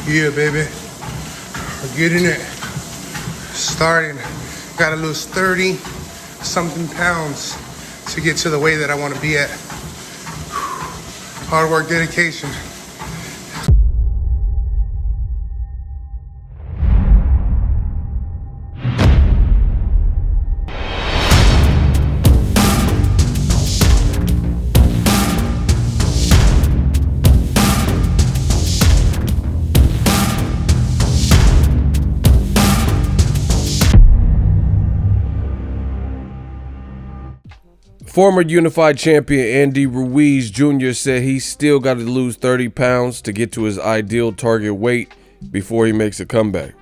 Yeah, baby. We're getting it starting. Gotta lose 30 something pounds to get to the weight that I want to be at. Hard work, dedication. Former unified champion Andy Ruiz Jr. said he's still got to lose 30 pounds to get to his ideal target weight before he makes a comeback.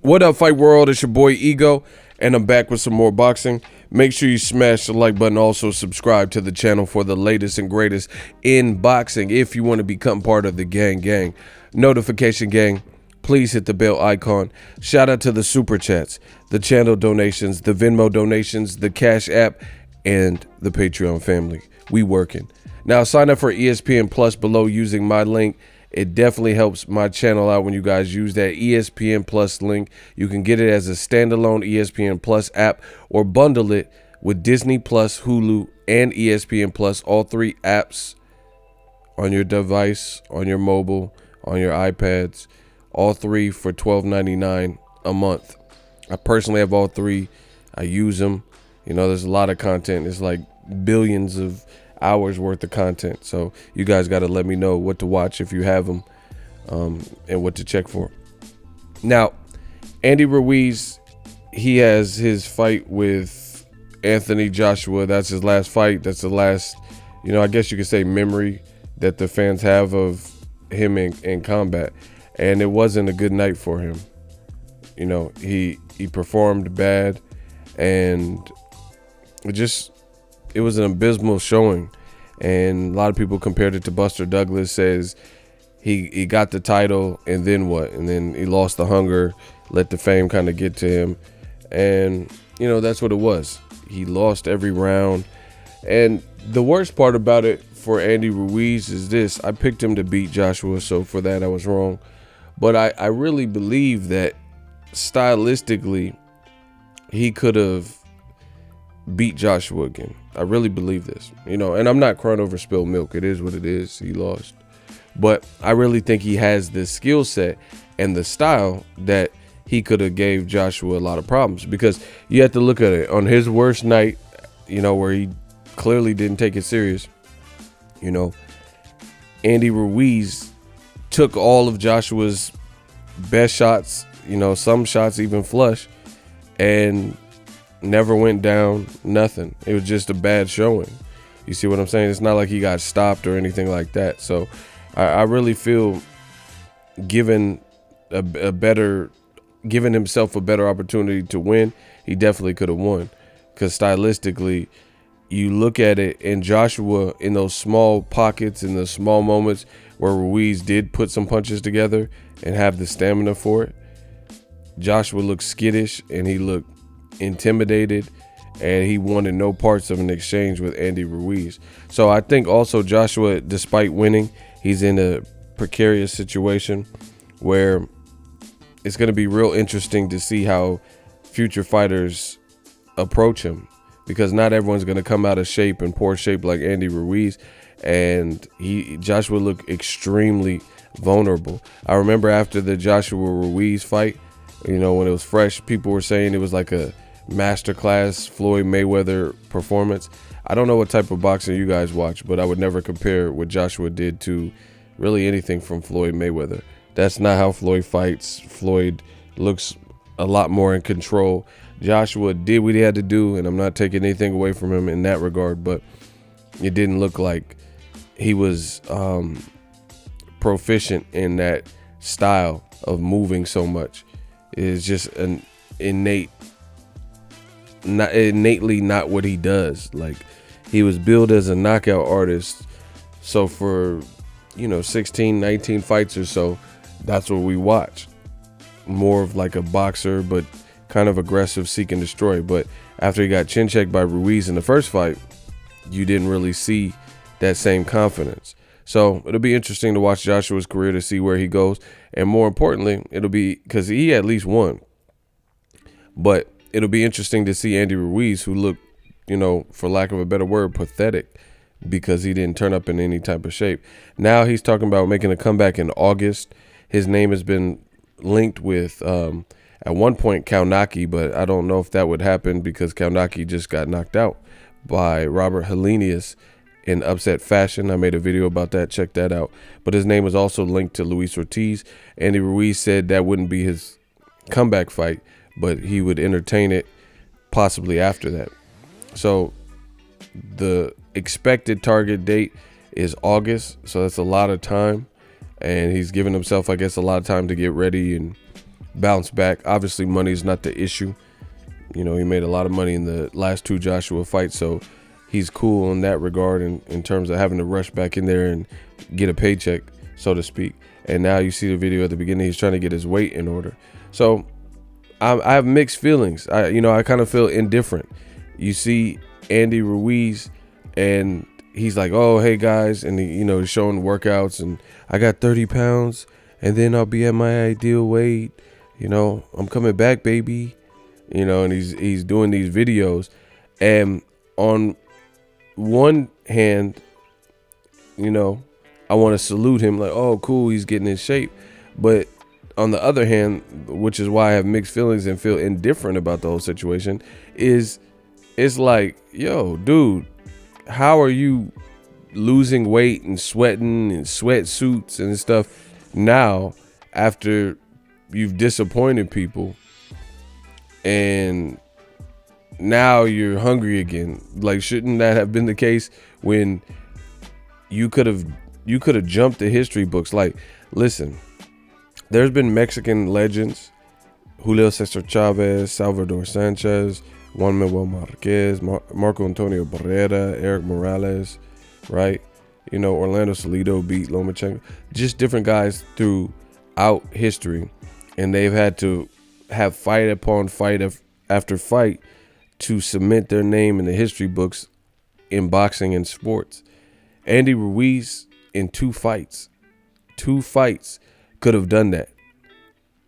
What up, Fight World? It's your boy Ego, and I'm back with some more boxing. Make sure you smash the like button. Also, subscribe to the channel for the latest and greatest in boxing if you want to become part of the gang. Notification gang. Please hit the bell icon. Shout out to the super chats, the channel donations, the Venmo donations, the Cash App, and the Patreon family. We working. Now sign up for ESPN Plus below using my link. It definitely helps my channel out when you guys use that ESPN Plus link. You can get it as a standalone ESPN Plus app or bundle it with Disney Plus, Hulu, and ESPN Plus, all three apps on your device, on your mobile, on your iPads, all three for $12.99 a month. I personally have all three. I use them. You know, there's a lot of content. It's like billions of hours worth of content. So you guys got to let me know what to watch if you have them, and what to check for. Now, Andy Ruiz, he has his fight with Anthony Joshua. That's his last fight. That's the last, I guess you could say, memory that the fans have of him in combat. And it wasn't a good night for him. He performed bad, and it was an abysmal showing. And a lot of people compared it to Buster Douglas. Says he got the title, and then what? And then he lost the hunger, let the fame kind of get to him. And, that's what it was. He lost every round. And the worst part about it for Andy Ruiz is this. I picked him to beat Joshua, so for that I was wrong. But I really believe that stylistically he could have beat Joshua again. I really believe this, and I'm not crying over spilled milk. It is what it is. He lost. But I really think he has the skill set and the style that he could have gave Joshua a lot of problems, because you have to look at it on his worst night, where he clearly didn't take it serious. Andy Ruiz took all of Joshua's best shots, some shots even flush, and never went down, nothing. It was just a bad showing. You see what I'm saying? It's not like he got stopped or anything like that. So I really feel given himself a better opportunity to win, he definitely could have won. Because stylistically, you look at it, and Joshua, in those small pockets, in the small moments where Ruiz did put some punches together and have the stamina for it, Joshua looked skittish, and he looked intimidated, and he wanted no parts of an exchange with Andy Ruiz. So I think also Joshua, despite winning, he's in a precarious situation where it's going to be real interesting to see how future fighters approach him, because not everyone's going to come out of shape and poor shape like Andy Ruiz. And Joshua looked extremely vulnerable. I remember after the Joshua Ruiz fight, when it was fresh, people were saying it was like a masterclass Floyd Mayweather performance. I don't know what type of boxing you guys watch, but I would never compare what Joshua did to really anything from Floyd Mayweather. That's not how Floyd fights. Floyd looks a lot more in control. Joshua did what he had to do, and I'm not taking anything away from him in that regard, but it didn't look like he was proficient in that style of moving so much. It's just an innately not what he does. Like, he was billed as a knockout artist. So for, 16, 19 fights or so, that's what we watch. More of like a boxer, but kind of aggressive, seek and destroy. But after he got chin checked by Ruiz in the first fight, you didn't really see that same confidence. So it'll be interesting to watch Joshua's career to see where he goes. And more importantly, it'll be because he at least won. But it'll be interesting to see Andy Ruiz, who looked, for lack of a better word, pathetic because he didn't turn up in any type of shape. Now he's talking about making a comeback in August. His name has been linked with, at one point, Kaunaki, but I don't know if that would happen because Kaunaki just got knocked out by Robert Helenius in upset fashion. I made a video about that. Check that out. But his name was also linked to Luis Ortiz. Andy Ruiz said that wouldn't be his comeback fight, but he would entertain it possibly after that. So the expected target date is August. So that's a lot of time. And he's given himself, I guess, a lot of time to get ready and bounce back. Obviously, money is not the issue. He made a lot of money in the last 2 Joshua fights. So he's cool in that regard in terms of having to rush back in there and get a paycheck, so to speak. And now you see the video at the beginning. He's trying to get his weight in order. So I have mixed feelings. I kind of feel indifferent. You see Andy Ruiz, and he's like, "Oh, hey guys," and he's showing workouts, and I got 30 pounds, and then I'll be at my ideal weight. I'm coming back, baby. And he's doing these videos, and on one hand, I want to salute him, like, oh, cool, he's getting in shape, but on the other hand, which is why I have mixed feelings and feel indifferent about the whole situation, is it's like, yo, dude, how are you losing weight and sweating and sweatsuits and stuff now after you've disappointed people and now you're hungry again? Like, shouldn't that have been the case when you could have jumped the history books? Like, listen, there's been Mexican legends, Julio Cesar Chavez, Salvador Sanchez, Juan Manuel Marquez, Marco Antonio Barrera, Eric Morales, right? Orlando Salido beat Lomachenko. Just different guys throughout history, and they've had to have fight upon fight after fight to cement their name in the history books in boxing and sports. Andy Ruiz in 2 fights could have done that.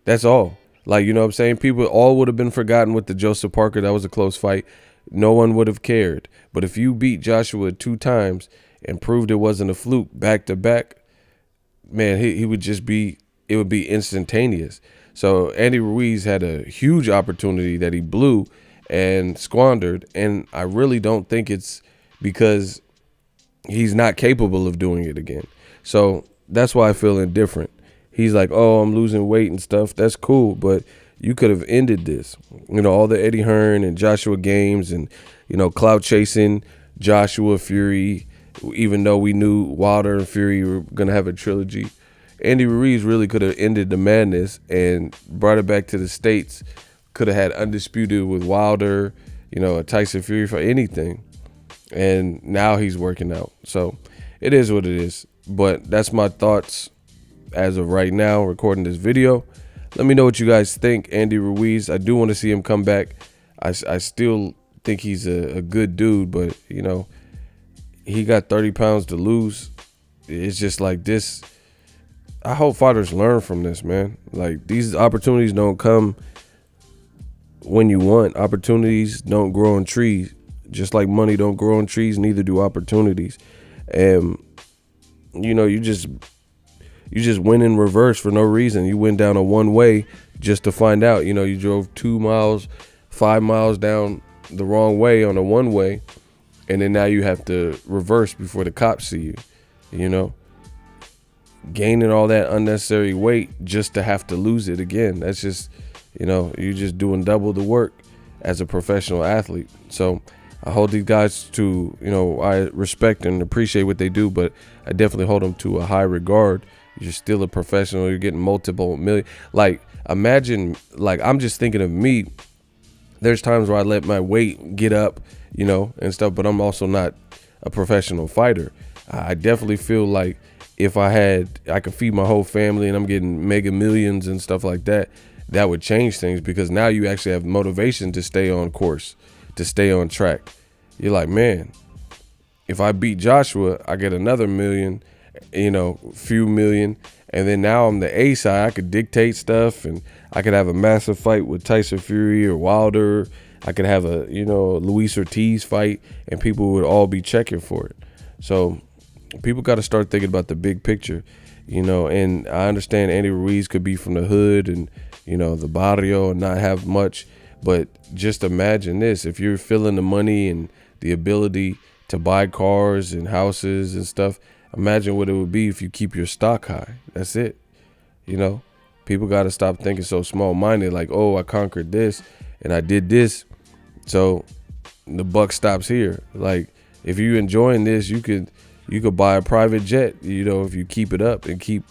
That's all. Like, what I'm saying? People all would have been forgotten with the Joseph Parker. That was a close fight. No one would have cared. But if you beat Joshua 2 times and proved it wasn't a fluke back to back, man, he would just be, it would be instantaneous. So Andy Ruiz had a huge opportunity that he blew and squandered. And I really don't think it's because he's not capable of doing it again. So that's why I feel indifferent. He's like, oh, I'm losing weight and stuff. That's cool, but you could have ended this. All the Eddie Hearn and Joshua games and, clout chasing Joshua Fury, even though we knew Wilder and Fury were going to have a trilogy. Andy Ruiz really could have ended the madness and brought it back to the States. Could have had Undisputed with Wilder, a Tyson Fury for anything. And now he's working out. So it is what it is. But that's my thoughts as of right now, recording this video. Let me know what you guys think. Andy Ruiz, I do want to see him come back. I still think he's a good dude, but he got 30 pounds to lose. It's just like this. I hope fighters learn from this, man. Like, these opportunities don't come when you want. Opportunities don't grow on trees. Just like money don't grow on trees, neither do opportunities. And you just went in reverse for no reason. You went down a one-way just to find out. You drove 2 miles, 5 miles down the wrong way on a one-way, and then now you have to reverse before the cops see you, Gaining all that unnecessary weight just to have to lose it again. That's just, you're just doing double the work as a professional athlete. So I hold these guys to, I respect and appreciate what they do, but I definitely hold them to a high regard. You're still a professional. You're getting multiple million. Like, imagine, like, I'm just thinking of me. There's times where I let my weight get up, and stuff, but I'm also not a professional fighter. I definitely feel like if I could feed my whole family and I'm getting mega millions and stuff like that, that would change things, because now you actually have motivation to stay on course, to stay on track. You're like, man, if I beat Joshua, I get another million. you know, few million. And then now I'm the A side. I could dictate stuff, and I could have a massive fight with Tyson Fury or Wilder. I could have a, you know, Luis Ortiz fight, and people would all be checking for it. So people got to start thinking about the big picture, you know. And I understand Andy Ruiz could be from the hood and, you know, the barrio and not have much. But just imagine this. If you're feeling the money and the ability to buy cars and houses and stuff, imagine what it would be if you keep your stock high. That's it. You know, people got to stop thinking so small-minded, like, oh, I conquered this and I did this, so the buck stops here. Like, if you're enjoying this, you could buy a private jet, you know, if you keep it up and keep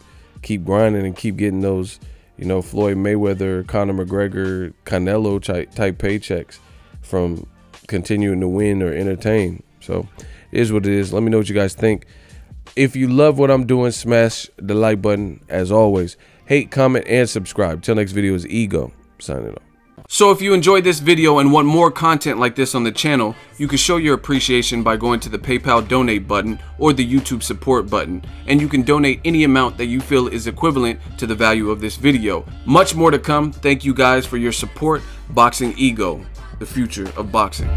grinding and keep getting those, you know, Floyd Mayweather, Conor McGregor, Canelo type paychecks from continuing to win or entertain. So it is what it is. Let me know what you guys think. If you love what I'm doing, smash the like button as always. Hate, comment, and subscribe. Till next video is Ego signing off. So if you enjoyed this video and want more content like this on the channel, you can show your appreciation by going to the PayPal donate button or the YouTube support button, and you can donate any amount that you feel is equivalent to the value of this video. Much more to come. Thank you guys for your support. Boxing Ego, the future of boxing.